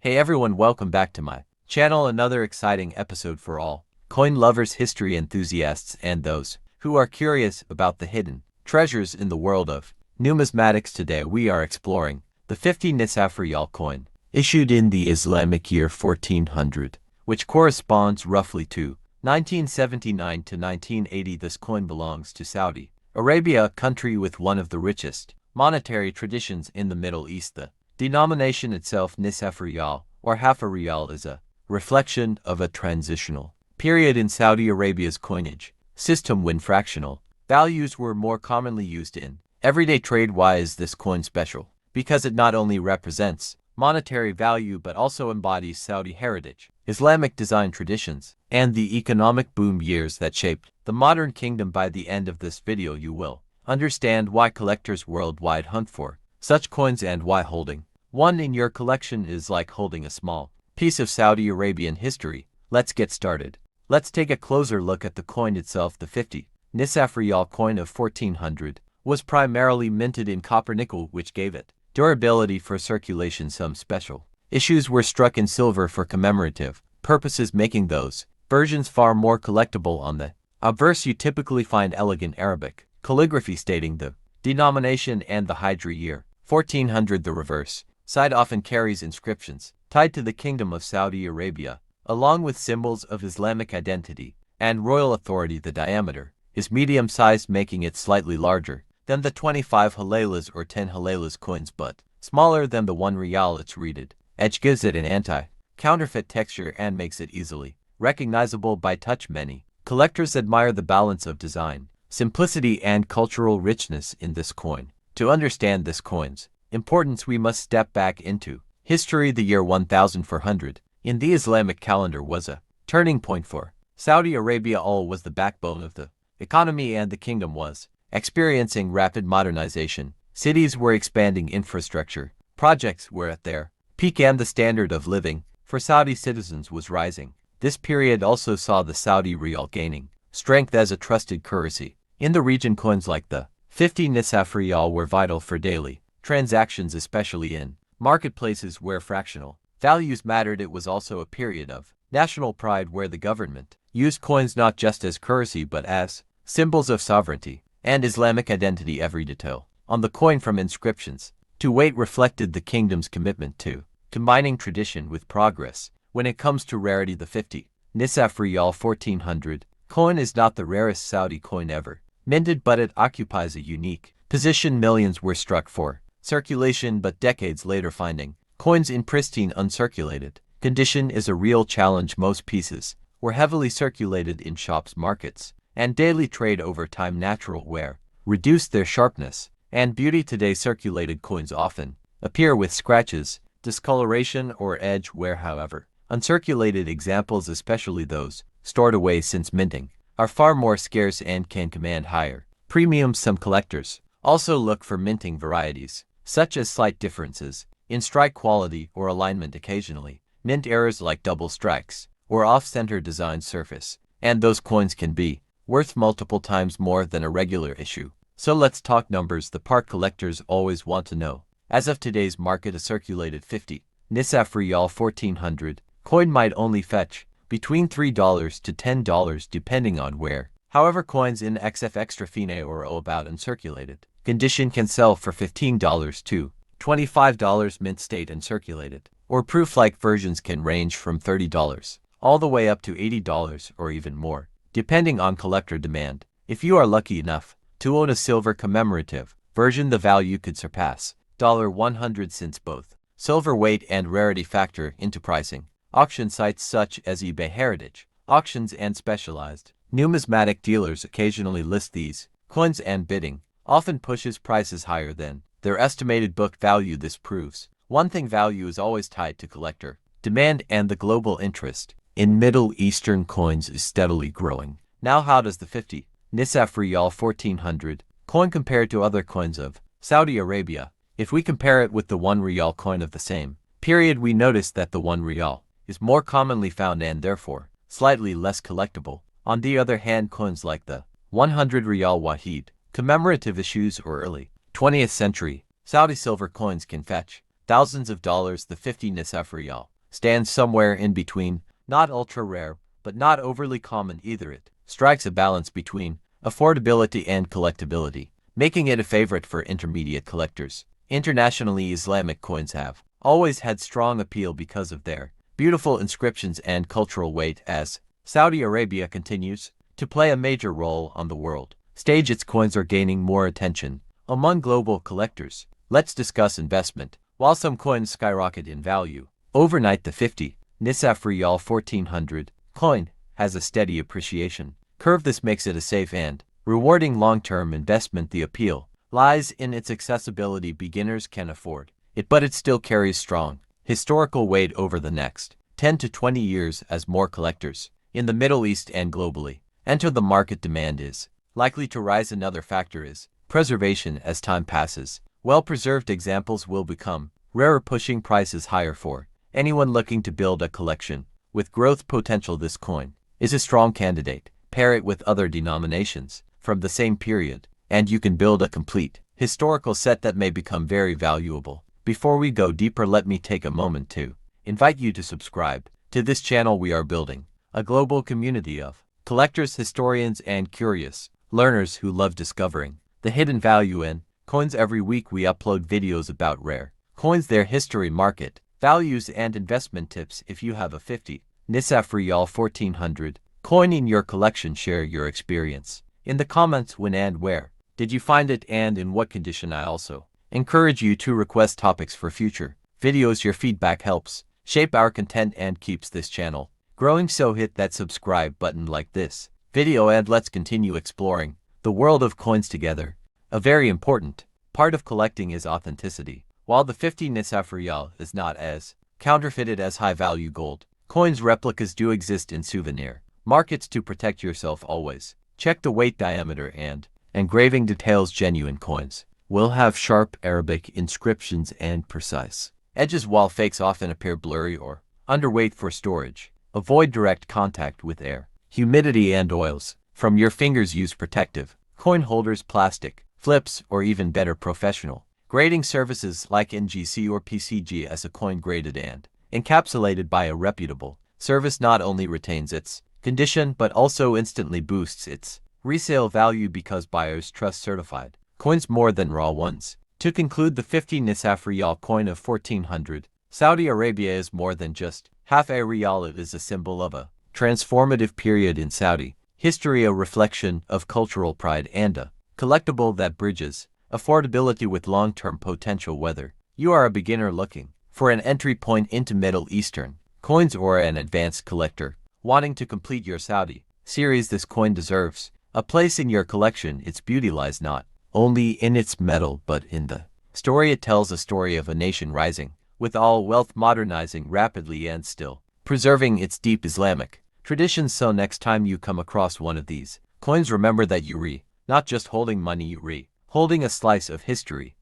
Hey everyone, welcome back to my channel. Another exciting episode for all coin lovers, history enthusiasts, and those who are curious about the hidden treasures in the world of numismatics. Today we are exploring the 50 Nisaf Riyal coin, issued in the Islamic year 1400, which corresponds roughly to 1979 to 1980. This coin belongs to Saudi Arabia, a country with one of the richest monetary traditions in the Middle East. The denomination itself, Nisaf Riyal, or half a Riyal, is a reflection of a transitional period in Saudi Arabia's coinage system when fractional values were more commonly used in everyday trade. Why is this coin special? Because it not only represents monetary value but also embodies Saudi heritage, Islamic design traditions, and the economic boom years that shaped the modern kingdom. By the end of this video you will understand why collectors worldwide hunt for such coins and why holding one in your collection is like holding a small piece of Saudi Arabian history. Let's get started. Let's take a closer look at the coin itself. The 50 Nisaf Riyal coin of 1400 was primarily minted in copper nickel, which gave it durability for circulation. Some special issues were struck in silver for commemorative purposes, making those versions far more collectible. On the obverse you typically find elegant Arabic calligraphy stating the denomination and the Hijri year 1400. The reverse side often carries inscriptions tied to the Kingdom of Saudi Arabia, along with symbols of Islamic identity and royal authority. The diameter is medium-sized, making it slightly larger than the 25 Halalas or 10 Halalas coins, but smaller than the 1 Riyal. Its reeded edge gives it an anti-counterfeit texture and makes it easily recognizable by touch. Many collectors admire the balance of design, simplicity, and cultural richness in this coin. To understand this coin's importance, we must step back into history. The year 1400 in the Islamic calendar was a turning point for Saudi Arabia. Oil was the backbone of the economy and the kingdom was experiencing rapid modernization. Cities were expanding, infrastructure projects were at their peak, and the standard of living for Saudi citizens was rising. This period also saw the Saudi Riyal gaining strength as a trusted currency in the region. Coins like the 50 Nisaf Riyal were vital for daily transactions, especially in marketplaces where fractional values mattered. It was also a period of national pride where the government used coins not just as currency but as symbols of sovereignty and Islamic identity. Every detail on the coin, from inscriptions to weight, reflected the kingdom's commitment to combining tradition with progress. When it comes to rarity, the 50 Nisaf Riyal 1400 coin is not the rarest Saudi coin ever minted, but it occupies a unique position. Millions were struck for circulation, but decades later finding coins in pristine, uncirculated condition is a real challenge. Most pieces were heavily circulated in shops, markets, and daily trade. Over time, natural wear reduced their sharpness and beauty. Today, circulated coins often appear with scratches, discoloration, or edge wear. However, uncirculated examples, especially those stored away since minting, are far more scarce and can command higher premiums. Some collectors also look for minting varieties, such as slight differences in strike quality or alignment. Occasionally, mint errors like double strikes or off-center design surface, and those coins can be worth multiple times more than a regular issue. So let's talk numbers. The part collectors always want to know. As of today's market, a circulated 50 Nisaf Riyal 1400 coin might only fetch between $3 to $10 depending on where. However, coins in XF extra fine or about uncirculated condition can sell for $15 to $25 mint state. Uncirculated or proof-like versions can range from $30 all the way up to $80 or even more, depending on collector demand. If you are lucky enough to own a silver commemorative version, the value could surpass $100, since both silver weight and rarity factor into pricing. Auction sites such as eBay, Heritage Auctions, and specialized numismatic dealers occasionally list these coins, and bidding often pushes prices higher than their estimated book value. This proves one thing: value is always tied to collector demand, and the global interest in Middle Eastern coins is steadily growing. Now, how does the 50 Nisaf Riyal 1400 coin compare to other coins of Saudi Arabia? If we compare it with the 1 Riyal coin of the same period, we notice that the 1 Riyal is more commonly found and therefore slightly less collectible. On the other hand, coins like the 100 Riyal Wahid commemorative issues or early 20th century Saudi silver coins can fetch thousands of dollars. The 50 Nisaf Riyal stands somewhere in between, not ultra-rare, but not overly common either. It strikes a balance between affordability and collectability, making it a favorite for intermediate collectors. Internationally, Islamic coins have always had strong appeal because of their beautiful inscriptions and cultural weight. As Saudi Arabia continues to play a major role on the world stage, its coins are gaining more attention among global collectors. Let's discuss investment. While some coins skyrocket in value overnight, the 50 Nisaf Riyal 1400 coin has a steady appreciation curve. This makes it a safe and rewarding long-term investment. The appeal lies in its accessibility. Beginners can afford it, but it still carries strong historical weight over the next 10 to 20 years as more collectors in the Middle East and globally enter the market. Demand is likely to rise. Another factor is preservation. As time passes, well-preserved examples will become rarer, pushing prices higher for anyone looking to build a collection with growth potential. This coin is a strong candidate. Pair it with other denominations from the same period, and you can build a complete historical set that may become very valuable. Before we go deeper, let me take a moment to invite you to subscribe to this channel. We are building a global community of collectors, historians, and curious learners who love discovering the hidden value in coins. Every week we upload videos about rare coins, their history, market values, and investment tips. If you have a 50 Nisaf Riyal 1400 coin in your collection, share your experience in the comments. When and where did you find it, and in what condition? I also encourage you to request topics for future videos. Your feedback helps shape our content and keeps this channel growing, so hit that subscribe button, like this video, and let's continue exploring the world of coins together. A very important part of collecting is authenticity. While the 50 Nisaf Riyal is not as counterfeited as high-value gold coins, replicas do exist in souvenir markets. To protect yourself, always check the weight, diameter, and engraving details. Genuine coins will have sharp Arabic inscriptions and precise edges, while fakes often appear blurry or underweight. For storage, avoid direct contact with air, humidity, and oils from your fingers. Use protective coin holders, plastic flips, or even better, professional grading services like NGC or PCG. As a coin graded and encapsulated by a reputable service not only retains its condition but also instantly boosts its resale value because buyers trust certified coins more than raw ones. To conclude, the 50 Nisaf Riyal coin of 1400 Saudi Arabia is more than just half a riyal. It is a symbol of a transformative period in Saudi history, a reflection of cultural pride, and a collectible that bridges affordability with long-term potential. Whether you are a beginner looking for an entry point into Middle Eastern coins or an advanced collector wanting to complete your Saudi series, this coin deserves a place in your collection. Its beauty lies not only in its metal but in the story it tells, a story of a nation rising with all wealth, modernizing rapidly, and still preserving its deep Islamic traditions. So next time you come across one of these coins, remember that you not just holding money, you holding a slice of history.